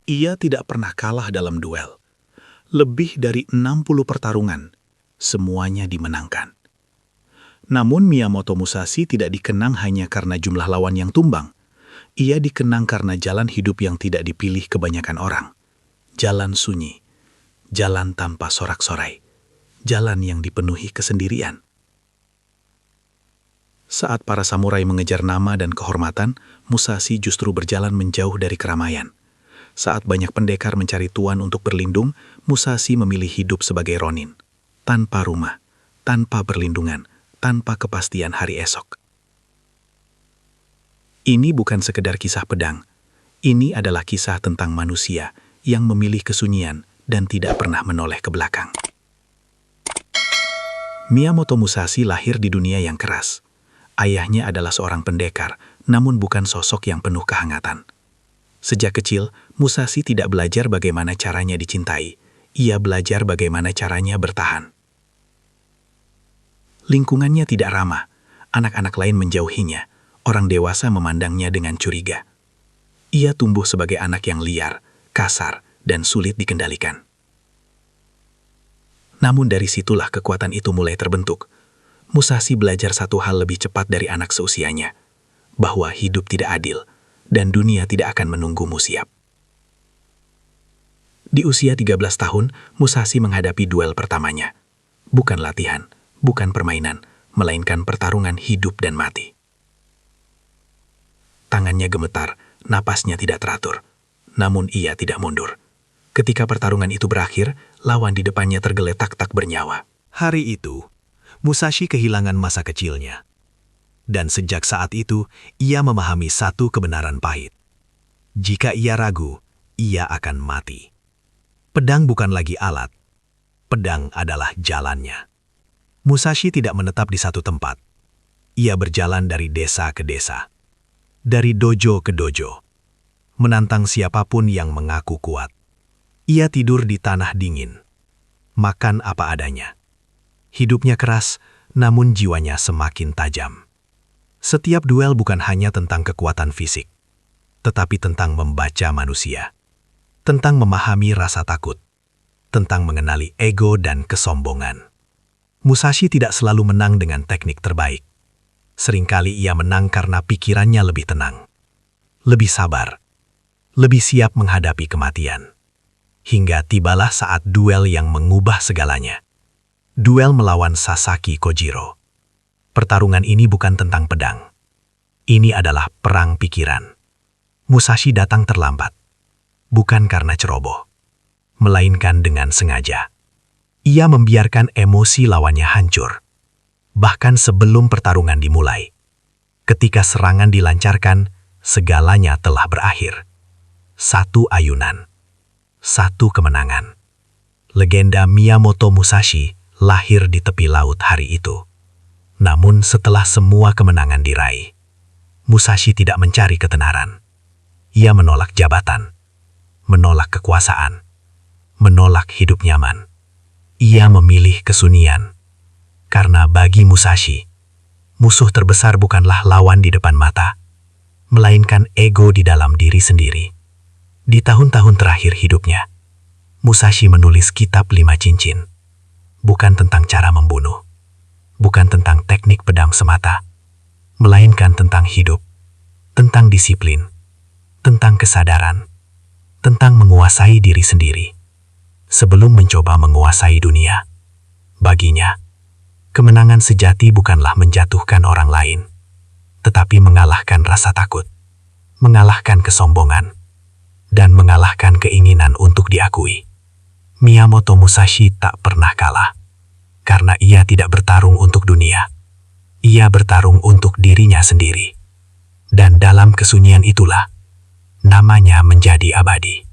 Ia tidak pernah kalah dalam duel. Lebih dari 60 pertarungan, semuanya dimenangkan. Namun Miyamoto Musashi tidak dikenang hanya karena jumlah lawan yang tumbang. Ia dikenang karena jalan hidup yang tidak dipilih kebanyakan orang. Jalan sunyi, jalan tanpa sorak-sorai, jalan yang dipenuhi kesendirian. Saat para samurai mengejar nama dan kehormatan, Musashi justru berjalan menjauh dari keramaian. Saat banyak pendekar mencari tuan untuk berlindung, Musashi memilih hidup sebagai ronin. Tanpa rumah, tanpa perlindungan, tanpa kepastian hari esok. Ini bukan sekedar kisah pedang. Ini adalah kisah tentang manusia yang memilih kesunyian dan tidak pernah menoleh ke belakang. Miyamoto Musashi lahir di dunia yang keras. Ayahnya adalah seorang pendekar, namun bukan sosok yang penuh kehangatan. Sejak kecil, Musashi tidak belajar bagaimana caranya dicintai. Ia belajar bagaimana caranya bertahan. Lingkungannya tidak ramah. Anak-anak lain menjauhinya. Orang dewasa memandangnya dengan curiga. Ia tumbuh sebagai anak yang liar, kasar, dan sulit dikendalikan. Namun dari situlah kekuatan itu mulai terbentuk. Musashi belajar satu hal lebih cepat dari anak seusianya, bahwa hidup tidak adil, dan dunia tidak akan menunggumu siap. Di usia 13 tahun, Musashi menghadapi duel pertamanya. Bukan latihan, bukan permainan, melainkan pertarungan hidup dan mati. Tangannya gemetar, napasnya tidak teratur. Namun ia tidak mundur. Ketika pertarungan itu berakhir, lawan di depannya tergeletak tak bernyawa. Hari itu, Musashi kehilangan masa kecilnya. Dan sejak saat itu, ia memahami satu kebenaran pahit. Jika ia ragu, ia akan mati. Pedang bukan lagi alat. Pedang adalah jalannya. Musashi tidak menetap di satu tempat. Ia berjalan dari desa ke desa. Dari dojo ke dojo. Menantang siapapun yang mengaku kuat. Ia tidur di tanah dingin. Makan apa adanya. Hidupnya keras, namun jiwanya semakin tajam. Setiap duel bukan hanya tentang kekuatan fisik, tetapi tentang membaca manusia, tentang memahami rasa takut, tentang mengenali ego dan kesombongan. Musashi tidak selalu menang dengan teknik terbaik. Seringkali ia menang karena pikirannya lebih tenang, lebih sabar, lebih siap menghadapi kematian. Hingga tibalah saat duel yang mengubah segalanya. Duel melawan Sasaki Kojiro. Pertarungan ini bukan tentang pedang. Ini adalah perang pikiran. Musashi datang terlambat. Bukan karena ceroboh, melainkan dengan sengaja. Ia membiarkan emosi lawannya hancur. Bahkan sebelum pertarungan dimulai. Ketika serangan dilancarkan, segalanya telah berakhir. Satu ayunan. Satu kemenangan. Legenda Miyamoto Musashi lahir di tepi laut hari itu. Namun setelah semua kemenangan diraih, Musashi tidak mencari ketenaran. Ia menolak jabatan, menolak kekuasaan, menolak hidup nyaman. Ia memilih kesunyian. Karena bagi Musashi, musuh terbesar bukanlah lawan di depan mata, melainkan ego di dalam diri sendiri. Di tahun-tahun terakhir hidupnya, Musashi menulis kitab 5 cincin. Bukan tentang cara membunuh. Bukan tentang teknik pedang semata, melainkan tentang hidup, tentang disiplin, tentang kesadaran, tentang menguasai diri sendiri. Sebelum mencoba menguasai dunia, baginya, kemenangan sejati bukanlah menjatuhkan orang lain, tetapi mengalahkan rasa takut, mengalahkan kesombongan, dan mengalahkan keinginan untuk diakui. Miyamoto Musashi tak pernah kalah. Karena ia tidak bertarung untuk dunia. Ia bertarung untuk dirinya sendiri. Dan dalam kesunyian itulah, namanya menjadi abadi.